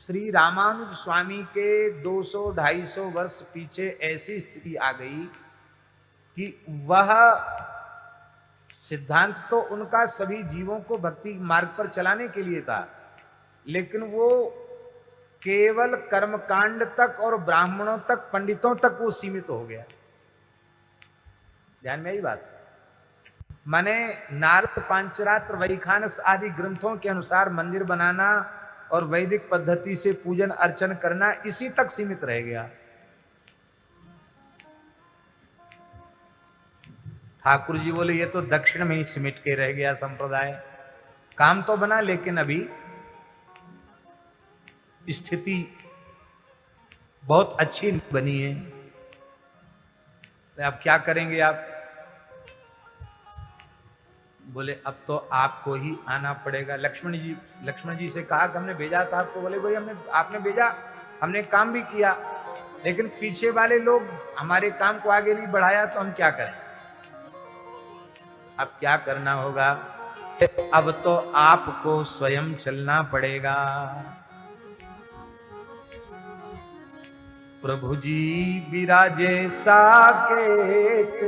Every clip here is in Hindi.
श्री रामानुज स्वामी के 200-250 वर्ष पीछे ऐसी स्थिति आ गई कि वह सिद्धांत तो उनका सभी जीवों को भक्ति मार्ग पर चलाने के लिए था, लेकिन वो केवल कर्मकांड तक और ब्राह्मणों तक, पंडितों तक वो सीमित हो गया। ध्यान में आई बात? माने नारद पांचरात्र वैखानस आदि ग्रंथों के अनुसार मंदिर बनाना और वैदिक पद्धति से पूजन अर्चन करना इसी तक सीमित रह गया। ठाकुर जी बोले ये तो दक्षिण में ही सिमट के रह गया संप्रदाय। काम तो बना लेकिन अभी स्थिति बहुत अच्छी बनी है। तो अब क्या करेंगे आप? बोले अब तो आपको ही आना पड़ेगा। लक्ष्मण जी से कहा कि हमने भेजा था आपको। बोले भाई आपने भेजा, हमने काम भी किया, लेकिन पीछे वाले लोग हमारे काम को आगे नहीं बढ़ाया, तो हम क्या करें? अब क्या करना होगा? अब तो आपको स्वयं चलना पड़ेगा। प्रभु जी विराजे साकेत,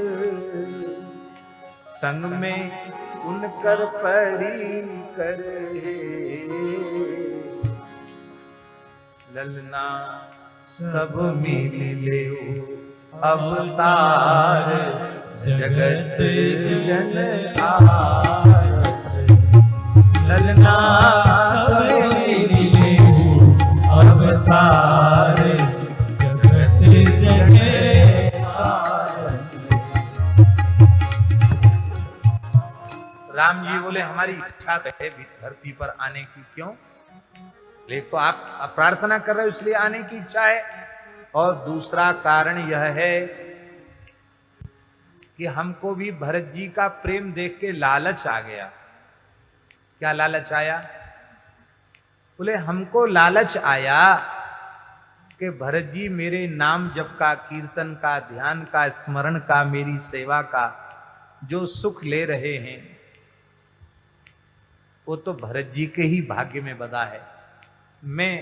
संग में उनकर परी करे। ललना सब मिले अवतार, जगत जन आर। ललना सब मिले अवतार, जगत जन आर। राम जी बोले हमारी इच्छा है धरती पर आने की। क्यों? एक तो आप प्रार्थना कर रहे हो इसलिए आने की इच्छा है, और दूसरा कारण यह है कि हमको भी भरत जी का प्रेम देख के लालच आ गया। क्या लालच आया? बोले हमको लालच आया कि भरत जी मेरे नाम जप का, कीर्तन का, ध्यान का, स्मरण का, मेरी सेवा का जो सुख ले रहे हैं वो तो भरत जी के ही भाग्य में बधा है। मैं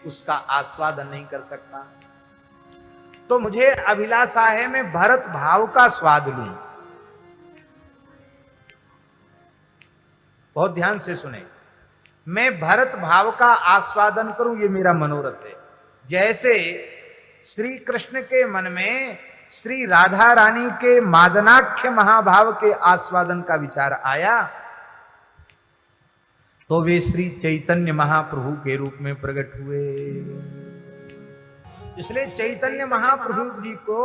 उसका आस्वादन नहीं कर सकता, तो मुझे अभिलाषा है मैं भरत भाव का स्वाद लूं। बहुत ध्यान से सुने, मैं भरत भाव का आस्वादन करूं, ये मेरा मनोरथ है। जैसे श्री कृष्ण के मन में श्री राधा रानी के मादनाख्य महाभाव के आस्वादन का विचार आया, तो वे श्री चैतन्य महाप्रभु के रूप में प्रकट हुए। इसलिए चैतन्य महाप्रभु जी को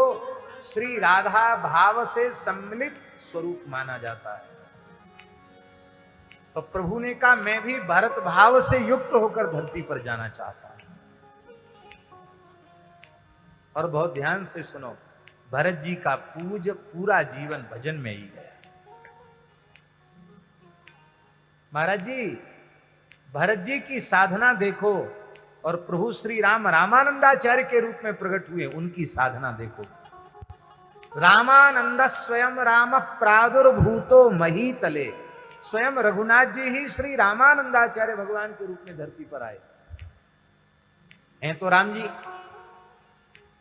श्री राधा भाव से सम्मिलित स्वरूप माना जाता है। तो प्रभु ने कहा मैं भी भरत भाव से युक्त होकर धरती पर जाना चाहता हूं। और बहुत ध्यान से सुनो, भरत जी का पूरा जीवन भजन में ही गया। महाराज जी भरत जी की साधना देखो, और प्रभु श्री राम रामानंदाचार्य के रूप में प्रकट हुए, उनकी साधना देखो। रामानंद स्वयं राम प्रादुर्भूतो महीतले। स्वयं रघुनाथ जी ही श्री रामानंदाचार्य भगवान के रूप में धरती पर आए हैं। तो राम जी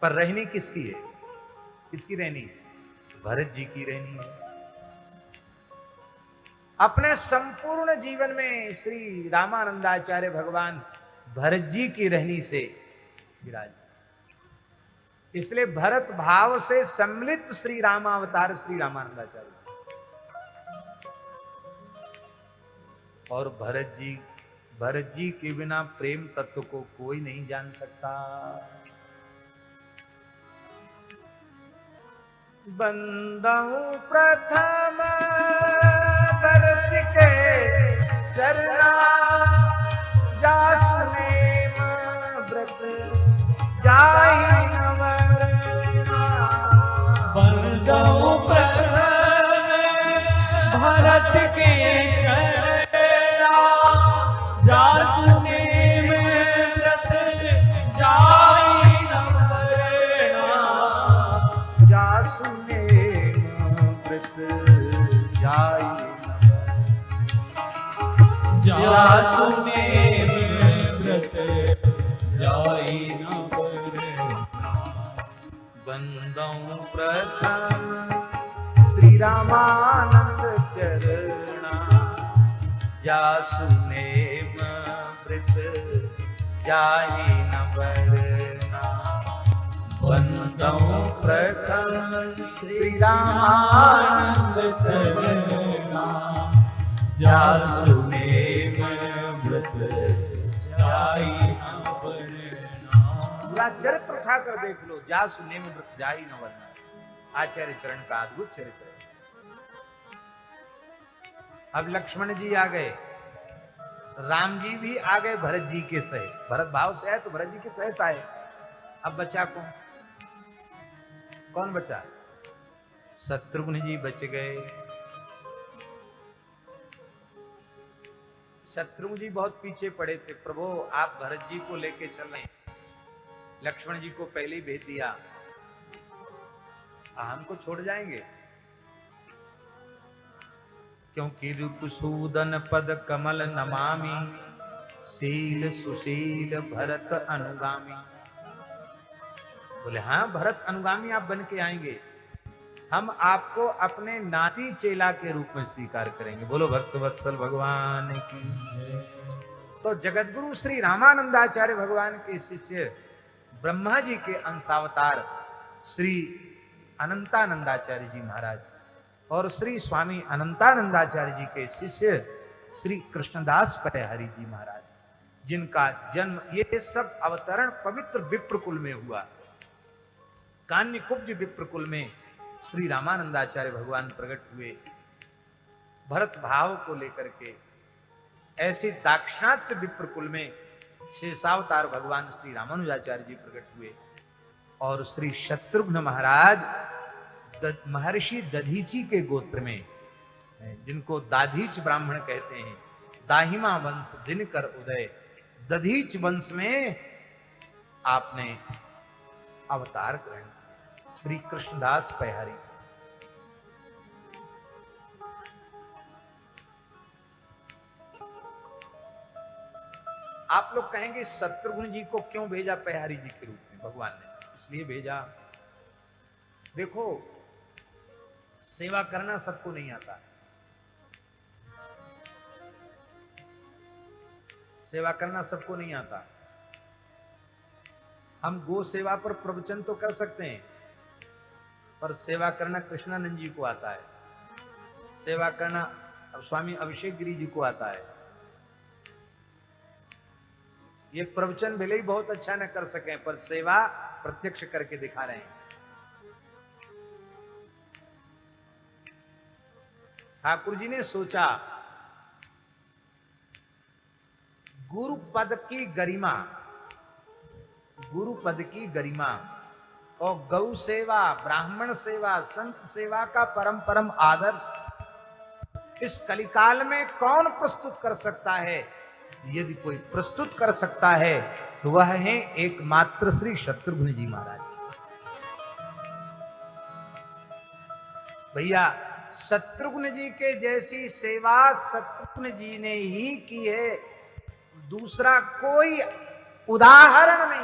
पर रहनी किसकी है? किसकी रहनी? भरत जी की रहनी है। अपने संपूर्ण जीवन में श्री रामानंदाचार्य भगवान भरत जी की रहनी से विराज। इसलिए भरत भाव से सम्मिलित श्री रामावतार श्री रामानंदाचार्य। और भरत जी के बिना प्रेम तत्व को कोई नहीं जान सकता। बंदहु प्रथम भरत के चरना, जासु नेम व्रत जाहि न वरना। बंदहु प्रथम भरत के चरना, जासु नेम व्रत जाहि न वरना। जासु नेम व्रत जाहि जासु नेम व्रत जाई न बरना। बंदों प्रथम श्री रामानंद चरणा, जासु नेम वृत जाहि न बरना। बंदों प्रथम श्री रामानंद चरणा, जासु नेम व्रत जाई न बरना। पूरा चरित्र उठाकर देख लो, जासु नेम व्रत जाहि न बरना। आचार्य चरण का अद्भुत चरित्र है। अब लक्ष्मण जी आ गए, राम जी भी आ गए भरत जी के सहित। भरत भाव से आए तो भरत जी के सहित आए। अब बचा कौन बचा? शत्रुघ्न जी बच गए। शत्रुघ्न जी बहुत पीछे पड़े थे। प्रभु आप भरत जी को लेके चल रहे हैं, लक्ष्मण जी को पहले ही भेज दिया, हमको छोड़ जाएंगे? क्योंकि रूपसूदन पद कमल नमामि, शील सुशील भरत अनुगामी। बोले हाँ भरत अनुगामी आप बन के आएंगे, हम आपको अपने नाती चेला के रूप में स्वीकार करेंगे। बोलो भक्त वत्सल भगवान की जय। तो जगतगुरु श्री रामानंदाचार्य भगवान के शिष्य ब्रह्मा जी के अंशावतार श्री अनंतानंदाचार्य जी महाराज और श्री स्वामी अनंतानंदाचार्य जी के शिष्य श्री कृष्णदास परिहरि जी महाराज, जिनका जन्म, ये सब अवतरण पवित्र विप्रकुल में हुआ। कान्यकुब्ज विप्रकुल में श्री रामानंदाचार्य भगवान प्रकट हुए भरत भाव को लेकर के। ऐसे दाक्षिणात्य विप्रकुल में शेषावतार भगवान श्री रामानुजाचार्य जी प्रकट हुए और श्री शत्रुघ्न महाराज महर्षि दधीची के गोत्र में, जिनको दाधीच ब्राह्मण कहते हैं, दाहिमा वंश दिनकर उदय, दधीच वंश में आपने अवतार ग्रहण किया। श्री कृष्णदास परिहरि। आप लोग कहेंगे शत्रुघ्न जी को क्यों भेजा परिहरि जी के रूप में? भगवान ने इसलिए भेजा, देखो सेवा करना सबको नहीं आता। सेवा करना सबको नहीं आता। हम गो सेवा पर प्रवचन तो कर सकते हैं, पर सेवा करना कृष्णानंद जी को आता है, सेवा करना स्वामी अभिषेक गिरी जी को आता है। ये प्रवचन भले ही बहुत अच्छा न कर सके, पर सेवा प्रत्यक्ष करके दिखा रहे हैं। ठाकुर जी ने सोचा गुरु पद की गरिमा, गुरु पद की गरिमा और गौ सेवा, ब्राह्मण सेवा, संत सेवा का परम परम आदर्श इस कलिकाल में कौन प्रस्तुत कर सकता है? यदि कोई प्रस्तुत कर सकता है तो वह है एकमात्र श्री शत्रुघ्न जी महाराज। भैया शत्रुघ्न जी के जैसी सेवा शत्रुघ्न जी ने ही की है, दूसरा कोई उदाहरण नहीं।